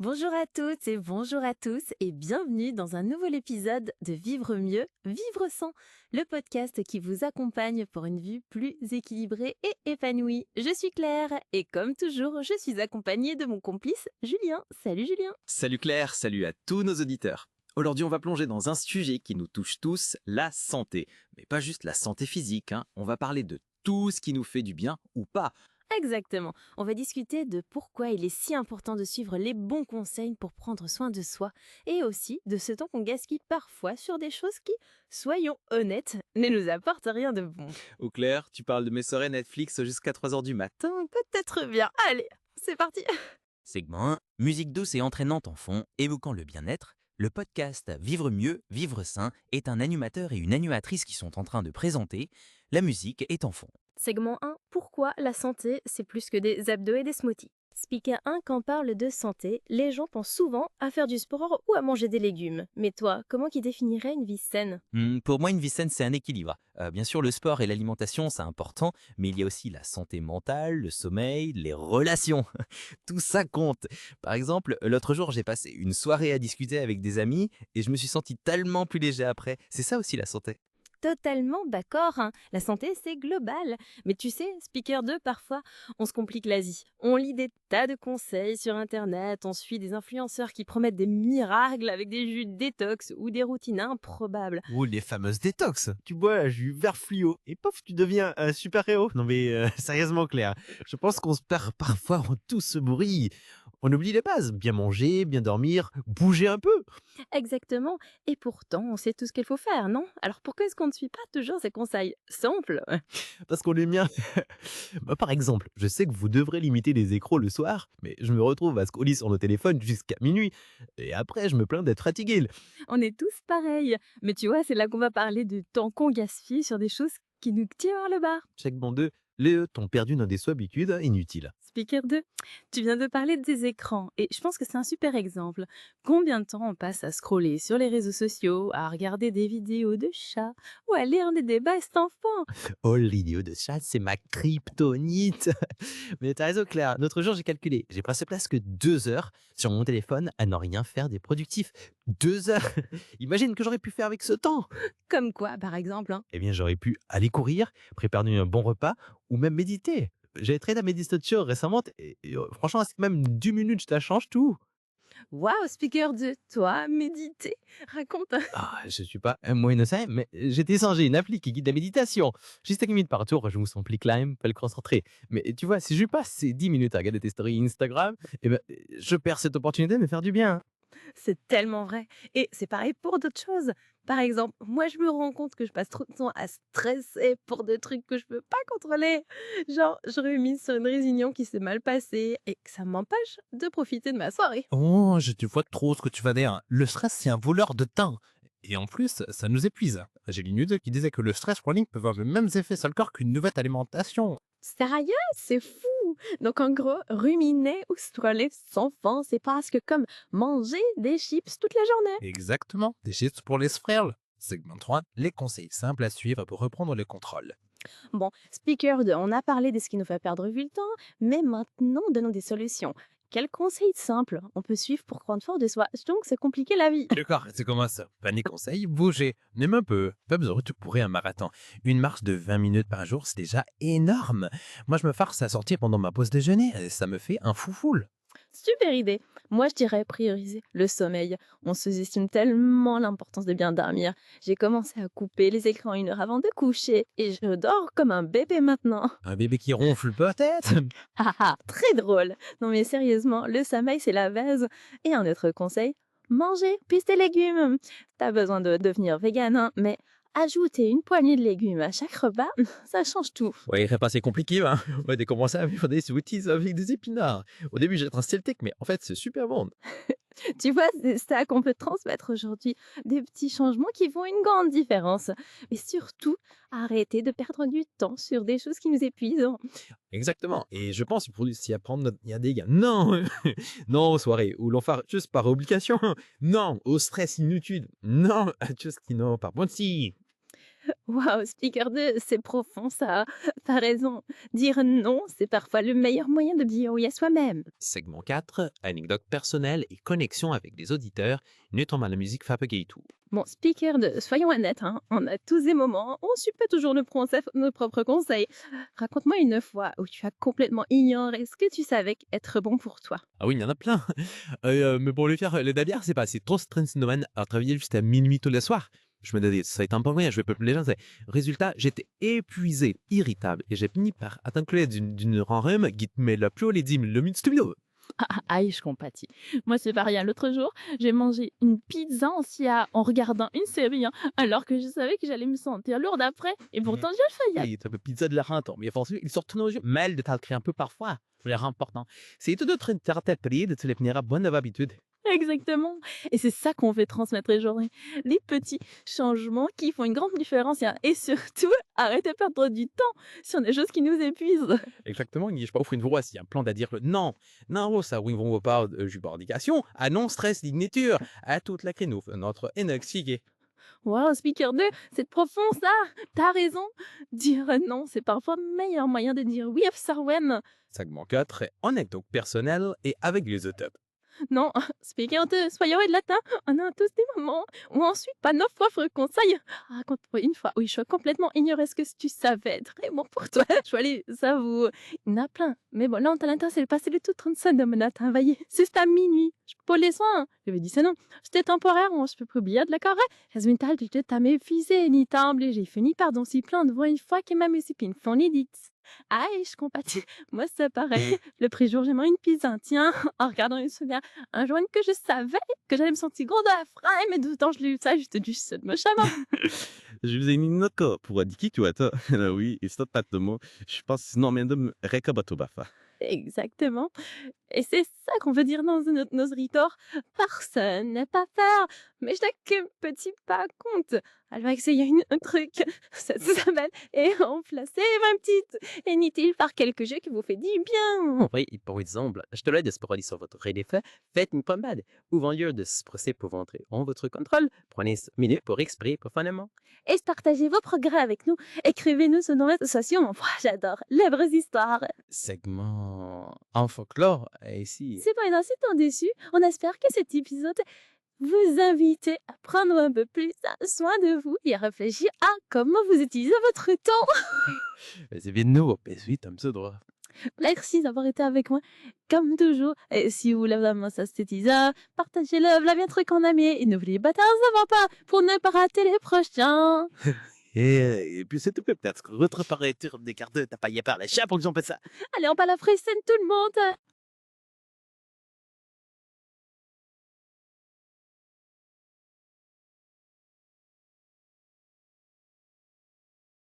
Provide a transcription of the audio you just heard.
Bonjour à toutes et bonjour à tous et bienvenue dans un nouvel épisode de Vivre mieux, vivre sans, le podcast qui vous accompagne pour une vie plus équilibrée et épanouie. Je suis Claire et comme toujours, je suis accompagnée de mon complice Julien. Salut Julien. Salut Claire, salut à tous nos auditeurs. Aujourd'hui, on va plonger dans un sujet qui nous touche tous, la santé. Mais pas juste la santé physique, on va parler de tout ce qui nous fait du bien ou pas. Exactement. On va discuter de pourquoi il est si important de suivre les bons conseils pour prendre soin de soi et aussi de ce temps qu'on gaspille parfois sur des choses qui, soyons honnêtes, ne nous apportent rien de bon. Au clair, tu parles de mes soirées Netflix jusqu'à 3 heures du matin. Peut-être bien. Allez, c'est parti. Segment 1. Musique douce et entraînante en fond, évoquant le bien-être. Le podcast Vivre mieux, vivre sain est un animateur et une animatrice qui sont en train de présenter. La musique est en fond. Segment 1. Pourquoi la santé, c'est plus que des abdos et des smoothies. Speaker 1, quand on parle de santé, les gens pensent souvent à faire du sport ou à manger des légumes. Mais toi, comment qui définirais une vie saine? Pour moi, une vie saine, c'est un équilibre. Bien sûr, le sport et l'alimentation, c'est important, mais il y a aussi la santé mentale, le sommeil, les relations. Tout ça compte. Par exemple, l'autre jour, j'ai passé une soirée à discuter avec des amis et je me suis senti tellement plus léger après. C'est ça aussi la santé. Totalement d'accord, hein. La santé, c'est global. Mais tu sais, Speaker 2, parfois, on se complique la vie. On lit des tas de conseils sur Internet, on suit des influenceurs qui promettent des miracles avec des jus détox ou des routines improbables. Ou les fameuses détox. Tu bois un jus vert fluo et pof, tu deviens un super-héros. Non mais sérieusement Claire, je pense qu'on se perd parfois en tout ce bruit. On oublie les bases, bien manger, bien dormir, bouger un peu. Exactement. Et pourtant, on sait tout ce qu'il faut faire, non? Alors pourquoi est-ce qu'on ne suit pas toujours ces conseils simples? Parce qu'on est bien. Moi, par exemple, je sais que vous devrez limiter les écrans le soir, mais je me retrouve à scroller sur nos téléphones jusqu'à minuit. Et après, je me plains d'être fatigué. On est tous pareils. Mais tu vois, c'est là qu'on va parler du temps qu'on gaspille sur des choses qui nous tirent vers le bas. Segment 2, les t'ont perdu dans des habitudes inutiles. Speaker 2, tu viens de parler des écrans et je pense que c'est un super exemple. Combien de temps on passe à scroller sur les réseaux sociaux, à regarder des vidéos de chats ou à lire des débats enfants? Oh, l'idiot de chat, c'est ma kryptonite. Mais t'as raison, Claire. L'autre jour, j'ai calculé. J'ai passé presque 2 heures sur mon téléphone à ne rien faire des productifs. 2 heures. Imagine que j'aurais pu faire avec ce temps. Comme quoi, par exemple, hein? Eh bien, j'aurais pu aller courir, préparer un bon repas ou même méditer. J'ai traité la méditation récemment et franchement, c'est même 10 minutes, ça change tout. Waouh, Speaker 2, toi, méditer, raconte. Ah, je suis pas un mot innocent, mais j'ai téléchargé une appli qui guide la méditation. Juste 5 minutes par tour, je me sens plus calme, pas le concentrer. Mais tu vois, si je passe ces 10 minutes à regarder tes stories Instagram, eh ben, je perds cette opportunité de me faire du bien. C'est tellement vrai. Et c'est pareil pour d'autres choses. Par exemple, moi, je me rends compte que je passe trop de temps à stresser pour des trucs que je peux pas contrôler. Genre, je remise sur une réunion qui s'est mal passée et que ça m'empêche de profiter de ma soirée. Oh, je vois trop ce que tu vas dire. Le stress, c'est un voleur de temps. Et en plus, ça nous épuise. J'ai lu une étude qui disait que le stress chronique peut avoir les mêmes effets sur le corps qu'une nouvelle alimentation. Sérieux, c'est fou. Donc en gros, ruminer ou scroller sans fin, c'est presque comme manger des chips toute la journée. Exactement. Des chips pour les frêles. Segment 3, les conseils simples à suivre pour reprendre le contrôle. Bon, speaker 2, on a parlé de ce qui nous fait perdre du temps, mais maintenant, donnons des solutions. Quels conseils simples on peut suivre pour prendre soin de soi sans que se compliquer la vie? D'accord, c'est comment ça? Pas conseils, bouger, même un peu. Pas besoin de tout courir un marathon. Une marche de 20 minutes par jour, c'est déjà énorme. Moi, je me force à sortir pendant ma pause déjeuner et ça me fait un foufoule. Super idée. Moi, je dirais prioriser le sommeil. On sous-estime tellement l'importance de bien dormir. J'ai commencé à couper les écrans 1 heure avant de coucher et je dors comme un bébé maintenant. Un bébé qui ronfle peut-être? Haha, très drôle. Non mais sérieusement, le sommeil, c'est la base. Et un autre conseil, manger plus de légumes. T'as besoin de devenir vegan, hein, mais ajouter une poignée de légumes à chaque repas, ça change tout. Ouais, il pas assez compliqué, On va commencer à vivre des smoothies avec des épinards. Au début, j'étais un celtique, mais en fait, c'est super bon. Tu vois, c'est ça qu'on peut transmettre aujourd'hui. Des petits changements qui font une grande différence. Mais surtout, arrêter de perdre du temps sur des choses qui nous épuisent. Exactement. Et je pense qu'il faut aussi apprendre, il y a des gars. Non, non aux soirées où l'on fait juste par obligation. Non, au stress inutile. Non, à tout ce qui n'ont pas bon si. Waouh, speaker 2, c'est profond ça. T'as raison. Dire non, c'est parfois le meilleur moyen de dire oui à soi-même. Segment 4, anecdote personnelle et connexion avec les auditeurs, notamment la musique Fapegeitu. Bon, speaker 2, soyons honnêtes, hein, on a tous des moments où on suit pas toujours nos propres conseils. Raconte-moi une fois où tu as complètement ignoré ce que tu savais être bon pour toi. Ah oui, il y en a plein. Mais pour le faire, les bière, c'est pas, c'est trop stressant à travailler jusqu'à minuit tous les soirs. Je me disais, ça va être un peu moyen, je vais pas les gens. Résultat, j'étais épuisé, irritable, et j'ai fini par atteindre d'une renrhume qui te met la plus haut les 10 000 le minute studio. Aïe, je compatis. Moi, c'est pas rien. L'autre jour, j'ai mangé une pizza en SIA en regardant une série, hein, alors que je savais que j'allais me sentir lourde après. Et pourtant, j'ai le failli. Oui, t'as pizza de la rinto, mais forcément, ils sortent nos yeux. Mal de t'alcrer un peu parfois. C'est important. C'est tout d'autre intérêt de te les tenir à bonne habitude. Exactement. Et c'est ça qu'on veut transmettre aujourd'hui. Les petits changements qui font une grande différence. Et surtout, arrêtez de perdre du temps sur des choses qui nous épuisent. Exactement, je pas offrir une voix s'il y a un plan à dire non, non, ça, oui, on va pas de jubordication, à non stress, digniture, à toute la créneau, notre énoxigue. Wow, speaker 2, c'est profond ça. T'as raison. Dire non, c'est parfois le meilleur moyen de dire oui à Sarwen. Segment 4 est anecdote personnelle et avec les autopes. Non, speaker 2, soyons de latin. On a tous des moments où ensuite, pas 9 fois le conseil. Raconte-moi une fois où je suis complètement ignoré ce que tu savais être vraiment pour toi. Je suis allée, ça vous. Il y en a plein. Mais bon, là, on t'a l'intérêt, c'est passé le tout 35 de minutes. Hein, voyez. C'est à minuit. Je peux pas les soins. J'avais dit, c'est non. C'était temporaire. On se peut pas oublier de la carré. Résultat, tu t'as m'épuisé, ni temblé. J'ai fini par dans si plein devant une fois que ma musipine font l'édite. Aïe, je compatis. Moi, c'est pareil. Le prix jour, j'ai mangé une pizza. Tiens, en regardant une souvenir, un joint que je savais que j'allais me sentir grande à la frein, mais de temps je l'ai eu ça, j'étais du seul de me chaman. Je vous ai mis une note pour indiquer que tu as oui, et c'est pas de mots. Je pense que non, mais de Rekabato-Bafa. Exactement. Et c'est ça qu'on veut dire dans nos ritorts. Personne n'est pas faire, mais chaque petit pas compte. Alors, essayer un truc cette semaine et remplacer 20 petites. Et n'est-il par quelque jeu qui vous fait du bien? Oui, par exemple, je te l'aide pour aller sur votre rédéfait, faites une pommade. Ou en lieu de se presser pour entrer en votre contrôle, prenez 5 minutes pour exprimer profondément. Et partagez vos progrès avec nous. Écrivez-nous sur nos réseaux sociaux. Moi, j'adore les vraies histoires. Segment en folklore, et ici. C'est pas ainsi tant déçu. On espère que cet épisode vous invite à prendre un peu plus soin de vous et à réfléchir à comment vous utilisez votre temps. C'est bien nous, au P8, comme ça, droit. Merci d'avoir été avec moi, comme toujours. Et si vous voulez vraiment synthétiser, partagez-le, la bien truc en ami. Et n'oubliez pas d'en pas pour ne pas rater les prochains. Et puis c'est tout peut-être. Votre paraître des cartes, t'as pas y à parler. Chat pour que j'en passe ça. Allez, on parle la prochaine, tout le monde.